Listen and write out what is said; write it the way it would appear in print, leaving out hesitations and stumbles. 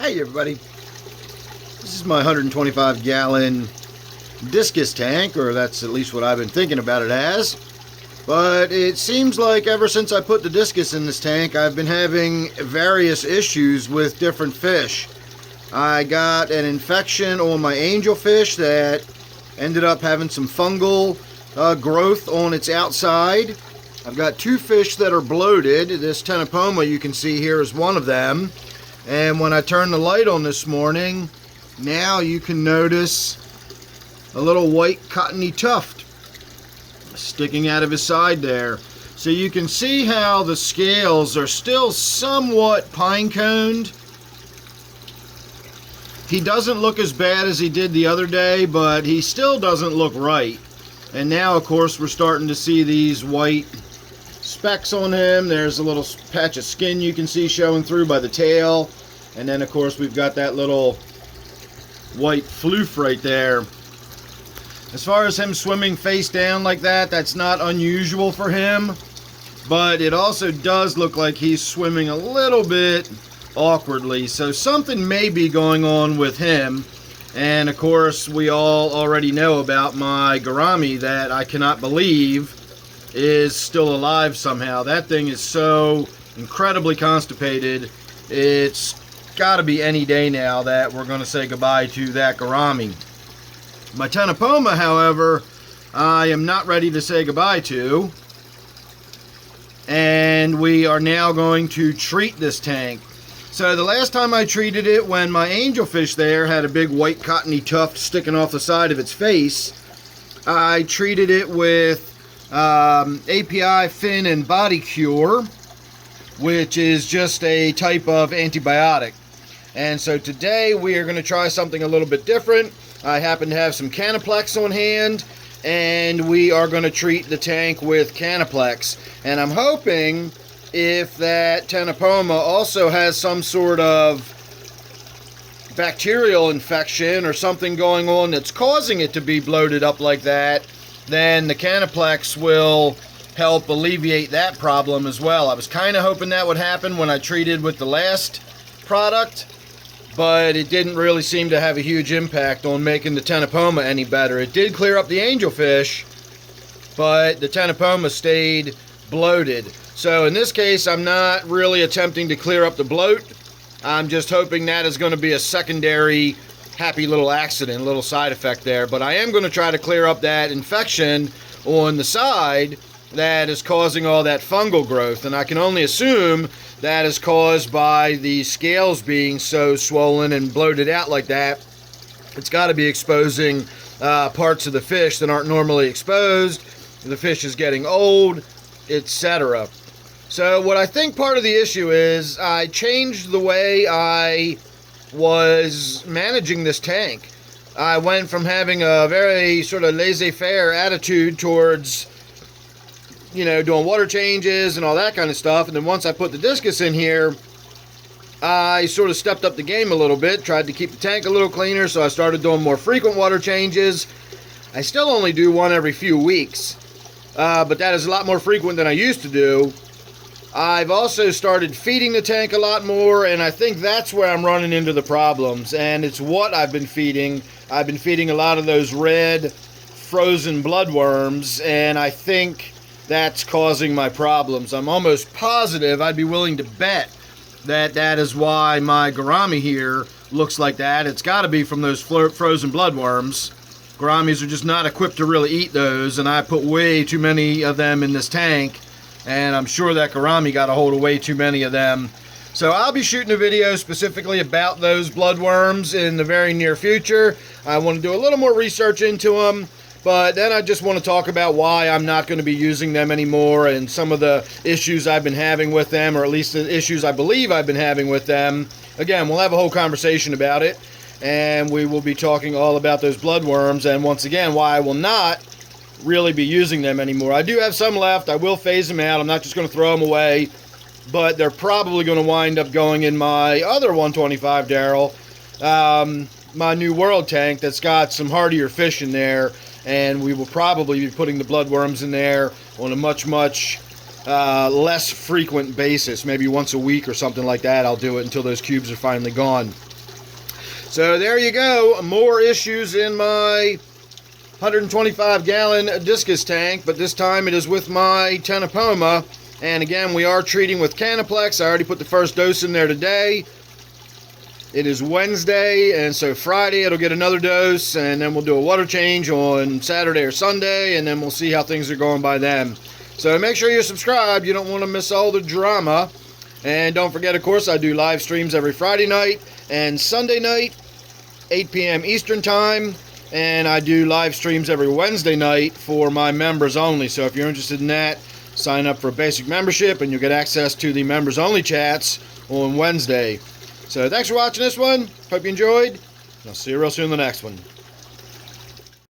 Hey everybody, this is my 125 gallon discus tank, or that's at least what I've been thinking about it as. But it seems like ever since I put the discus in this tank, I've been having various issues with different fish. I got an infection on my angelfish that ended up having some fungal growth on its outside. I've got two fish that are bloated. This Ctenopoma you can see here is one of them. And when I turned the light on this morning, now you can notice a little white cottony tuft sticking out of his side there. So you can see how the scales are still somewhat pine-coned. He doesn't look as bad as he did the other day, but he still doesn't look right. And now, of course, we're starting to see these white specks on him. There's a little patch of skin you can see showing through by the tail. And then, of course, we've got that little white floof right there. As far as him swimming face down like that, that's not unusual for him. But it also does look like he's swimming a little bit awkwardly. So something may be going on with him. And, of course, we all already know about my gourami that I cannot believe is still alive somehow. That thing is so incredibly constipated. It's got to be any day now that we're going to say goodbye to that gourami. My Ctenopoma, however, I am not ready to say goodbye to. And we are now going to treat this tank. So the last time I treated it, when my angelfish there had a big white cottony tuft sticking off the side of its face, I treated it with API fin and body cure, which is just a type of antibiotic. And so today we are going to try something a little bit different. I happen to have some Kanaplex on hand, and we are going to treat the tank with Kanaplex. And I'm hoping if that Ctenopoma also has some sort of bacterial infection or something going on that's causing it to be bloated up like that, then the Kanaplex will help alleviate that problem as well. I was kind of hoping that would happen when I treated with the last product, but it didn't really seem to have a huge impact on making the Ctenopoma any better. It did clear up the angelfish, but the Ctenopoma stayed bloated. So in this case, I'm not really attempting to clear up the bloat. I'm just hoping that is going to be a secondary happy little accident, a little side effect there. But I am going to try to clear up that infection on the side that is causing all that fungal growth. And I can only assume that is caused by the scales being so swollen and bloated out like that. It's got to be exposing parts of the fish that aren't normally exposed. The fish is getting old, etc. So what I think part of the issue is, I changed the way I was managing this tank. I went from having a very sort of laissez-faire attitude towards, you know, doing water changes and all that kind of stuff. And then once I put the discus in here, I sort of stepped up the game a little bit, tried to keep the tank a little cleaner, so I started doing more frequent water changes. I still only do one every few weeks, but that is a lot more frequent than I used to do. I've also started feeding the tank a lot more, and I think that's where I'm running into the problems. And it's what I've been feeding. I've been feeding a lot of those red frozen bloodworms, and I think that's causing my problems. I'm almost positive, I'd be willing to bet that that is why my gourami here looks like that. It's got to be from those frozen bloodworms. Gouramis are just not equipped to really eat those, and I put way too many of them in this tank, and I'm sure that gourami got a hold of way too many of them. So I'll be shooting a video specifically about those bloodworms in the very near future. I want to do a little more research into them. But then I just want to talk about why I'm not going to be using them anymore and some of the issues I've been having with them, or at least the issues I believe I've been having with them. Again, we'll have a whole conversation about it, and we will be talking all about those bloodworms, and once again, why I will not really be using them anymore. I do have some left. I will phase them out. I'm not just going to throw them away, but they're probably going to wind up going in my other 125 Daryl, my New World tank that's got some hardier fish in there. And we will probably be putting the bloodworms in there on a much less frequent basis. Maybe once a week or something like that. I'll do it until those cubes are finally gone. So there you go. More issues in my 125-gallon discus tank, but this time it is with my Ctenopoma. And again, we are treating with Kanaplex. I already put the first dose in there today. It is Wednesday, and so Friday it'll get another dose, and then we'll do a water change on Saturday or Sunday, and then we'll see how things are going by then. So make sure you're subscribed. You don't want to miss all the drama. And don't forget, of course, I do live streams every Friday night and Sunday night, 8 p.m. Eastern Time. And I do live streams every Wednesday night for my members only. So if you're interested in that, sign up for a basic membership and you'll get access to the members only chats on Wednesday. So thanks for watching this one. Hope you enjoyed. I'll see you real soon in the next one.